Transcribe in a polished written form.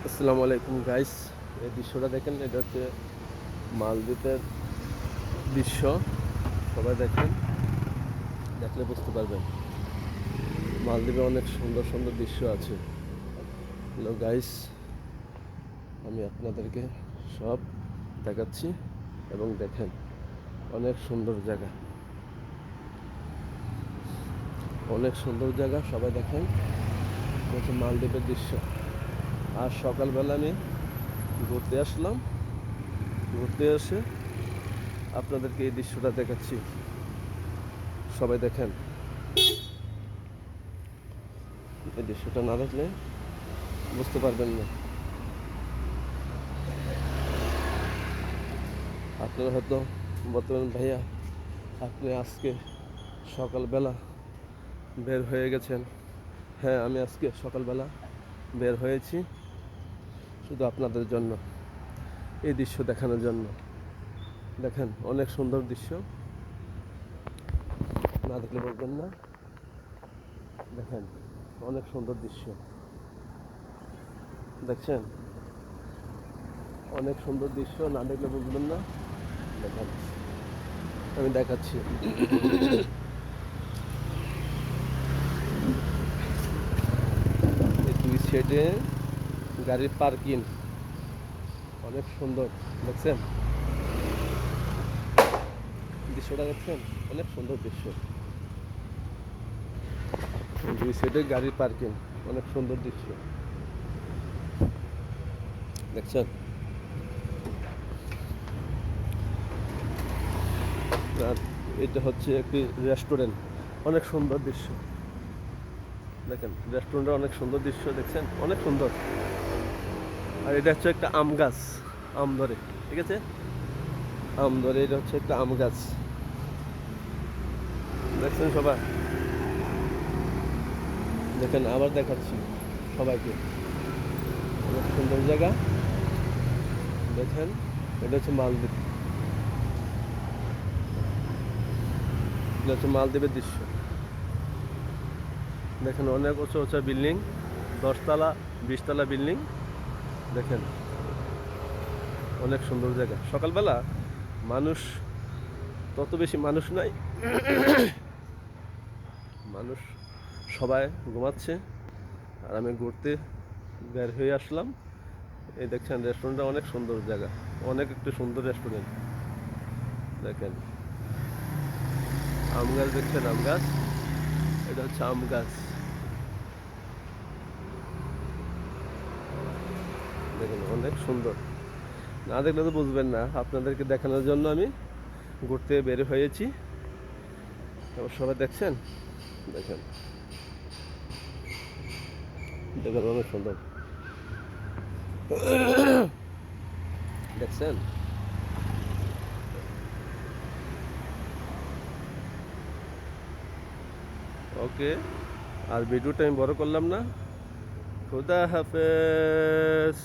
আসসালামু আলাইকুম গাইস। এই দৃশ্যটা দেখেন, এটা হচ্ছে মালদ্বীপের দৃশ্য। সবাই দেখেন, দেখলে বুঝতে পারবেন মালদ্বীপে অনেক সুন্দর সুন্দর দৃশ্য আছে। হ্যালো গাইস, আমি আপনাদেরকে সব দেখাচ্ছি এবং দেখেন অনেক সুন্দর জায়গা, অনেক সুন্দর জায়গা। সবাই দেখেন, এটা হচ্ছে মালদ্বীপের দৃশ্য। আর সকালবেলা আমি ঘুরতে আসলাম, ঘুরতে এসে আপনাদেরকে এই দৃশ্যটা দেখাচ্ছি। সবাই দেখেন, এই দৃশ্যটা না দেখলে বুঝতে পারবেন না। আপনারা হয়তো বর্তমান ভাইয়া, আপনি আজকে সকালবেলা বের হয়ে গেছেন। হ্যাঁ, আমি আজকে সকালবেলা বের হয়েছি শুধু আপনাদের জন্য, এই দৃশ্য দেখানোর জন্য। দেখেন অনেক সুন্দর দৃশ্য, না দেখলে বলবেন না। দেখেন অনেক সুন্দর দৃশ্য, দেখছেন অনেক সুন্দর দৃশ্য, না দেখলে বুঝবেন না। দেখেন আমি দেখাচ্ছি। এই দুই সাইডে গাড়ির পার্কিং অনেক সুন্দর, দেখছেন দৃশ্যটা, দেখছেন অনেক সুন্দর দৃশ্য। দুই সাইডে গাড়ির পার্কিং, অনেক সুন্দর দৃশ্য, দেখছেন। আর এটা হচ্ছে একটি রেস্টুরেন্ট, অনেক সুন্দর দৃশ্য। দেখেন রেস্টুরেন্টের অনেক সুন্দর দৃশ্য, দেখছেন অনেক সুন্দর। আর এটা হচ্ছে একটা আম গাছ, আম ধরে, ঠিক আছে, আম ধরে। এটা হচ্ছে একটা আম গাছ, দেখছেন সবাই। দেখেন আবার দেখাচ্ছি সবাইকে, অনেক সুন্দর জায়গা। দেখেন এটা হচ্ছে মালদ্বীপ, এটা হচ্ছে মালদ্বীপের দৃশ্য। দেখেন অনেক উঁচু উঁচু বিল্ডিং, 10 তলা 20 তলা বিল্ডিং। দেখেন অনেক সুন্দর জায়গা। সকালবেলা মানুষ, তত বেশি মানুষ নাই, মানুষ সবাই ঘুমাচ্ছে। আর আমি ঘুরতে বের হয়ে আসলাম। এই দেখছেন রেস্টুরেন্টটা অনেক সুন্দর জায়গা, অনেক একটু সুন্দর রেস্টুরেন্ট। দেখেন আম গাছ, দেখছেন আম গাছ, এটা হচ্ছে আম গাছ। দেখেন অনেক সুন্দর, না দেখলে তো বুঝবেন না। আপনাদেরকে দেখানোর জন্য আমি ঘুরতে বের হয়েছি। এবার সবাই দেখছেন, দেখেন, দেখেন অনেক সুন্দর, দেখছেন। ওকে, আর ভিডিওটা আমি বড় করলাম না। খুদা হাফেজ।